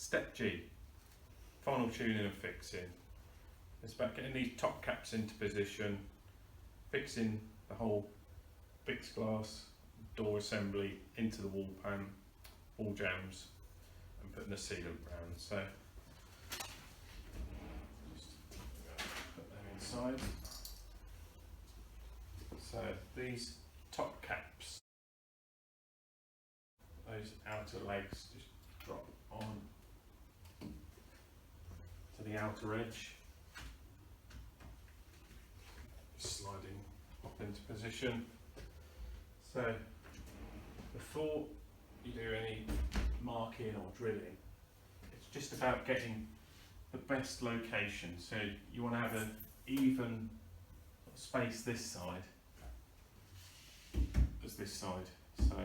Step G, final tuning and fixing. It's about getting these top caps into position, fixing the whole fixed glass door assembly into the wall pan, wall jambs, and putting the sealant round. So just put them inside. So these top caps, those outer legs just drop on to the outer edge, just sliding up into position. So before you do any marking or drilling, it's just about getting the best location. So you want to have an even space this side as this side. So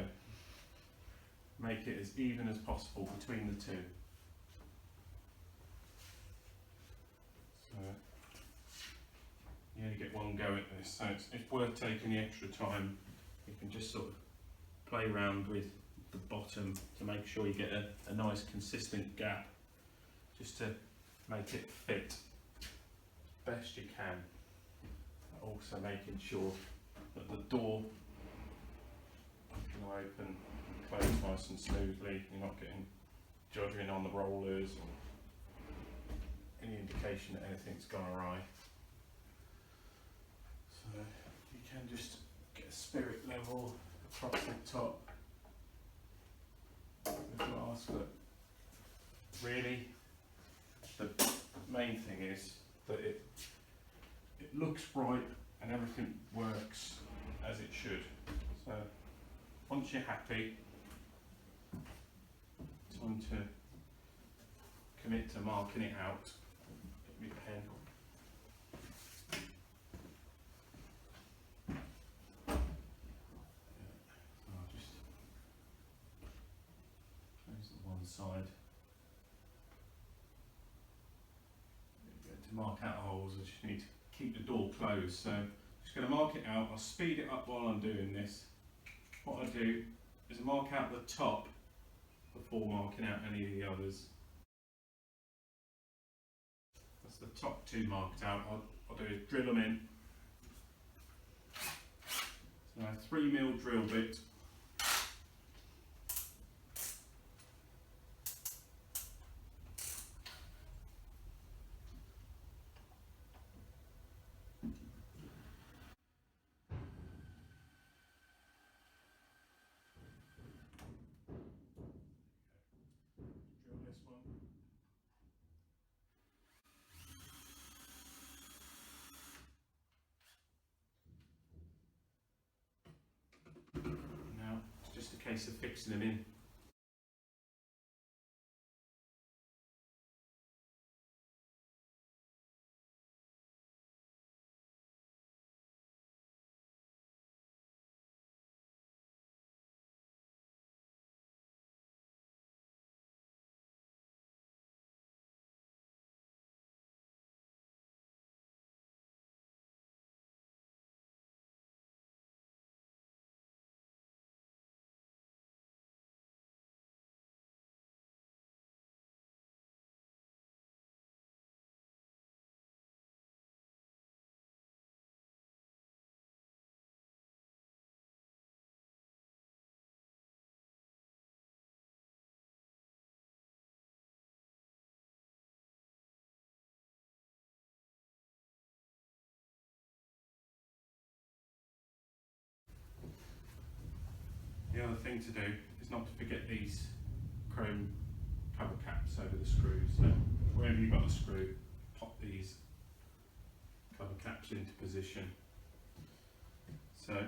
make it as even as possible between the two. So you only get one go at this, so it's worth taking the extra time. You can just sort of play around with the bottom to make sure you get a nice consistent gap, just to make it fit as best you can. Also making sure that the door can open and close nice and smoothly. You're not getting juddering on the rollers or any indication that anything's gone awry. So you can just get a spirit level across the top of the glass, but really the main thing is that it looks right and everything works as it should. So once you're happy, time to commit to marking it out. Get me a pen. I'll just close the one side. To mark out holes, I just need to keep the door closed. So I'm just going to mark it out. I'll speed it up while I'm doing this. What I do is I mark out the top before marking out any of the others. That's the top two marked out. I'll do is drill them in. So a 3mm drill bit. Drill this one. Now it's just a case of fixing them in. The other thing to do is not to forget these chrome cover caps over the screws. So wherever you've got a screw, pop these cover caps into position. So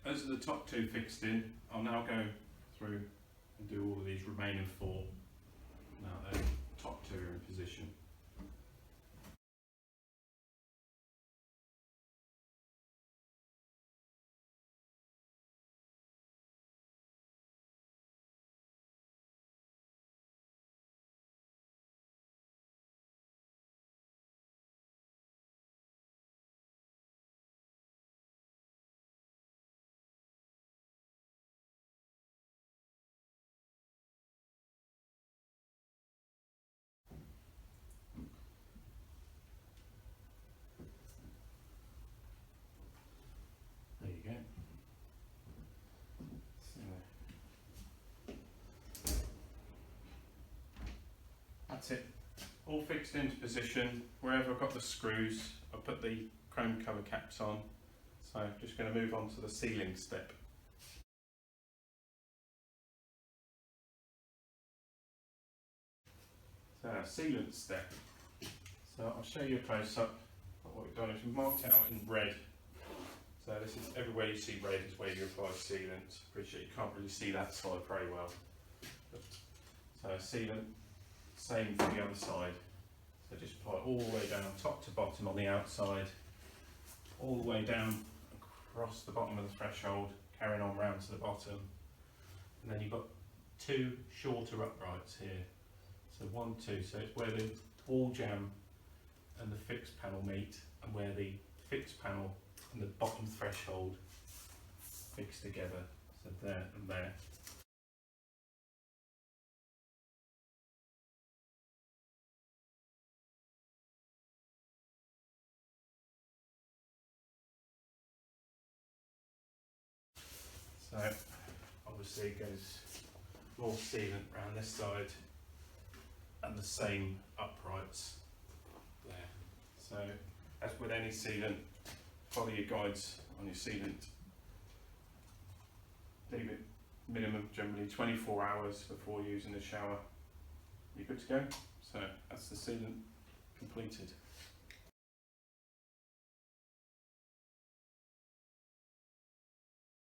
as the top two fixed in, I'll now go through and do all of these remaining four. Now the top two are in position. that's it, all fixed into position. Wherever I've got the screws, I'll put the chrome cover caps on. So I'm just going to move on to the sealing step. So sealant step. So I'll show you a close up of what we've done is we've marked it out in red. So this is everywhere you see red is where you apply sealant. Appreciate you can't really see that side very well. So sealant, same for the other side. So just apply it all the way down, top to bottom on the outside, all the way down across the bottom of the threshold, carrying on round to the bottom. And then you've got two shorter uprights here. So 1, 2, so it's where the wall jamb and the fixed panel meet, and where the fixed panel and the bottom threshold fix together. So there and there. So obviously it goes more sealant around this side and the same uprights there. So as with any sealant, follow your guides on your sealant. Leave it minimum generally 24 hours before using the shower. You're good to go. So that's the sealant completed.